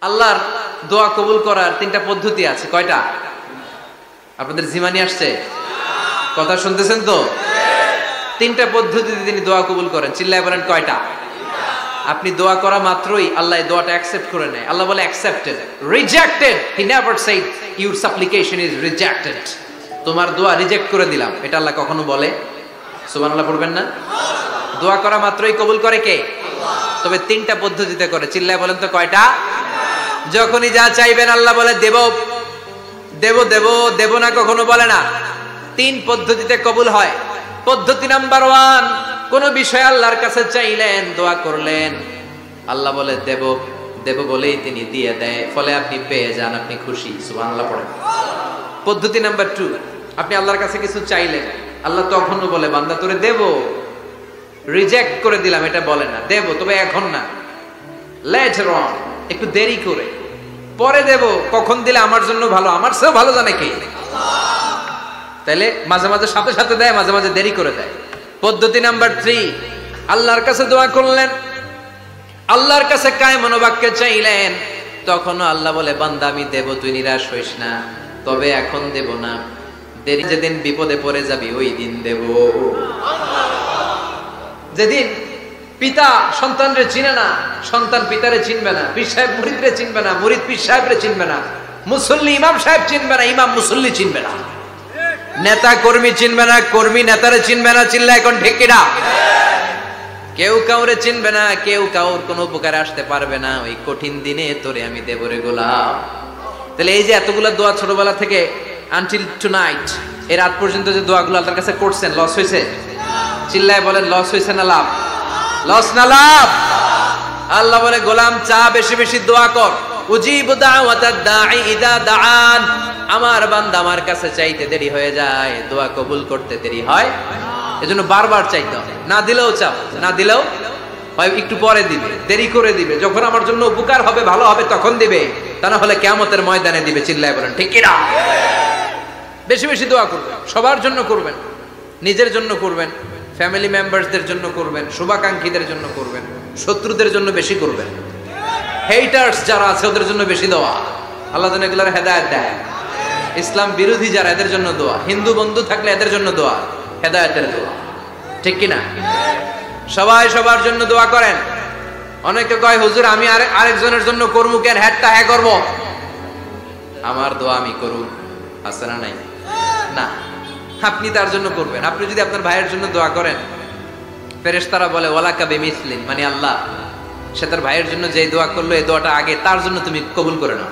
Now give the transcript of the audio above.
আল্লাহর দোয়া কবুল করার তিনটা পদ্ধতি আছে। কয়টা? আপনাদের জিমানি আসছে? কথা শুনতেছেন তো? তিনটা পদ্ধতিতে তিনি দোয়া কবুল করেন। চিল্লায় বলেন কয়টা? আপনি দোয়া করা মাত্রই আল্লাহ দোয়াটা অ্যাকসেপ্ট করে নেয়। আল্লাহ বলে accepted, rejected he never shed your সাপ্লিকেশন is rejected. তোমার দোয়া রিজেক্ট করে দিলাম, এটা আল্লাহ কখনো বলে? সুবহানাল্লাহ পড়বেন না? দোয়া করা মাত্রই কবুল করে কে? তবে তিনটা পদ্ধতিতে করে। চিল্লায় বলেন তো কয়টা? যখনই যা চাইবেন আল্লাহ বলে দেব দেব দেব দেব না, কখনো বলে না। তিন পদ্ধতিতে কবুল হয়। পদ্ধতি নাম্বার 1, কোন বিষয় আল্লাহর কাছে চাইলেন, দোয়া করলেন, আল্লাহ বলে দেব দেব বলেই তিনি দিয়ে দেয়, ফলে আপনি পেয়ে যান, আপনি খুশি। সুবহানাল্লাহ পড়েন। পদ্ধতি নাম্বার 2, আপনি আল্লাহর কাছে কিছু চাইলেন, আল্লাহ তখনও বলে বান্দা তোরে দেব, রিজেক্ট করে দিলাম এটা বলে না, দেব তবে এখন না, লেটার অন, একটু দেরি করে, পরে দেব। কখন দিলে আমার জন্য ভালো, আমার চেয়েও ভালো জানে কে? তাইলে মাঝে মাঝে সাথে সাথে দেয়, মাঝে মাঝে দেরি করে দেয়। পদ্ধতি নাম্বার 3, আল্লাহর কাছে দোয়া করলেন, আল্লাহর কাছে কায় মনোবাক্যে চাইলেন, তখনও আল্লাহ বলে বান্দা আমি দেব, তুই নিরাশ হইস না, তবে এখন দেব না, দেরি যেদিন বিপদে পড়ে যাবি ওই দিন দেব। যেদিন পিতা সন্তানরে চিনে না, সন্তান পিতারে চিনবে না, পীর সাহেব মুরিদরে চিনবে না, মুরিদ পীর সাহেবরে চিনবে না, মুসল্লি ইমাম সাহেব চিনবে না, ইমাম মুসল্লি চিনবে না, নেতা কর্মী চিনবে না, কর্মী নেতারে চিনবে না। চিল্লা এখন ঠিক কিনা? কেউ কাউরে চিনবে না, কেউ কাউর কোনো উপকারে আসতে পারবে না। ওই কঠিন দিনে তোরে আমি দেব রে গোলাম। তাহলে এই যে এতগুলা দোয়া ছোটবেলা থেকে আনটিল টুনাইট, এই রাত পর্যন্ত যে দোয়াগুলো আল্লাহর কাছে করছেন, লস হয়েছে? চিল্লায় বলেন লস হয়েছে না লাভ? লস না লাভ? আল্লাহ বলে গোলাম চা বেশি বেশি দোয়া কর, উজিবু দাওয়াতাদ দাঈ ইযা দাআন। আমার বান্দা আমার কাছে চাইতে দেরি হয়ে যায়, দোয়া কবুল করতে দেরি হয়, এজন্য বারবার চাইতে হবে। না দিলেও চাও, না দিলেও হয় একটু পরে দিবে, দেরি করে দিবে, যখন আমার জন্য উপকার হবে, ভালো হবে, তখন দিবে, তা না হলে কিয়ামতের ময়দানে দিবে। চিল্লায় বলেন ঠিক কি না? বেশি বেশি দোয়া করবেন, সবার জন্য করবেন, নিজের জন্য করবেন, ফ্যামিলি মেম্বারসদের জন্য করবেন, শুভাকাঙ্ক্ষীদের জন্য করবেন, শত্রুদের জন্য বেশি করবেন, হেটার্স যারা আছে ওদের জন্য বেশি দোয়া। আল্লাহ যেন এগুলোর হেদায়েত দেয়। ইসলাম বিরোধী যারা, এদের জন্য দোয়া। হিন্দু বন্ধু থাকলে এদের জন্য দোয়া, হেদায়েতের দোয়া। ঠিক কি না? সবাই সবার জন্য দোয়া করেন। অনেকে কয় হুজুর আমি আরেকজনের জন্য করবো কেন, হ্যাটটা হ্যাঁ করবো, আমার দোয়া আমি করব, আছে না নাই? না, আপনি তার জন্য করবেন। আপনি যদি আপনার ভাইয়ের জন্য দোয়া করেন, ফেরেশতারা বলে ওয়ালাকা বিমিসলিন, মানে আল্লাহ সে তার ভাইয়ের জন্য যে দোয়া করলো এই দোয়াটা আগে তার জন্য তুমি কবুল করে নাও।